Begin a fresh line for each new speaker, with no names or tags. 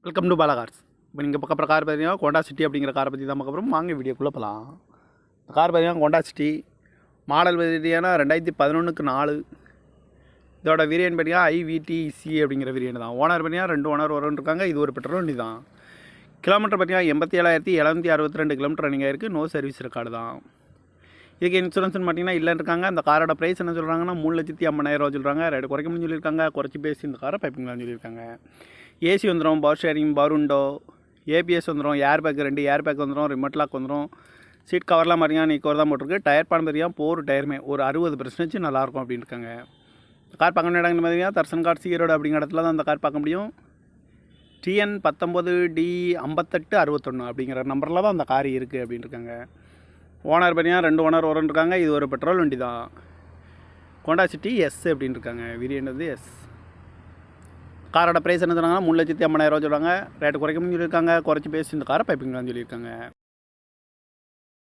Welcome to Bala cars. இப்போ நீங்கள் பார்க்க போகிற கார் பார்த்தீங்கன்னா ஹோண்டா சிட்டி அப்படிங்கிற காரை பற்றி தான் பார்க்க போகிறோம். வாங்க வீடியோக்குள்ளே போகலாம். இந்த கார் பார்த்தீங்கன்னா ஹோண்டா சிட்டி மாடல் பார்த்தீங்கன்னா 2011க்கு 4. இதோட வேரியன்ட் பார்த்தீங்கன்னா IVTC அப்படிங்கிற வேரியன்ட் தான். ஓனர் பார்த்தீங்கன்னா 2 ஓனர் இருக்காங்க. இது ஒரு பெட்ரோல் வண்டி தான். கிலோமீட்டர் பார்த்தீங்கன்னா 87,762 கிலோமீட்டர் ரன்னிங் ஆயிருக்கு. நோ சர்வீஸ் ரெக்கார்டு தான். இதுக்கு இன்சூரன்ஸ்னு பார்த்தீங்கன்னா இல்லைன்னு இருக்காங்க. அந்த காரோட ப்ரைஸ் என்ன சொல்கிறாங்கன்னா 3,50,000 சொல்கிறாங்க. ரேட்டு குறைக்கணும்னு சொல்லியிருக்காங்க. குறைச்சி பேசி இந்த காரை பைப்பிங்களான்னு சொல்லியிருக்காங்க. ஏசி வந்துடும், power sharing, power window, ABS வந்துடும், ஏர் பேக் 2 ஏர் பேக் வந்துடும், ரிமோட் லாக் வந்துடும். சீட் கவர்லாம் பார்த்தீங்கன்னா நீ கவர் தான் போட்டிருக்கு. டயர் பான் பார்த்தீங்கன்னா 4 டயருமே ஒரு 60% நல்லாயிருக்கும் அப்படின்னு இருக்காங்க. கார் பார்க்க வேண்டிய இடங்கள் பார்த்தீங்கன்னா தர்சன் கார்ஸ் ஈரோடு அப்படிங்கிற இடத்துல தான் அந்த கார் பார்க்க முடியும். TN 19D5861 அப்படிங்கிற நம்பரில் தான் அந்த கார் இருக்குது அப்படின்னு இருக்காங்க. ஓனர் பார்த்தீங்கன்னா 2 ஓனர் இருக்காங்க. இது ஒரு பெட்ரோல் வண்டி தான். ஹோண்டா சிட்டி எஸ் அப்படின்னு இருக்காங்க. வேரியன்ட் வந்து எஸ். காரோட ப்ரைஸ் என்ன சொன்னாங்கன்னா 3,50,000 சொல்கிறாங்க. ரேட்டு குறைக்கணும்னு சொல்லியிருக்காங்க. குறைச்சி பேசி இந்த காரை பைப்பிங்களான்னு சொல்லியிருக்காங்க.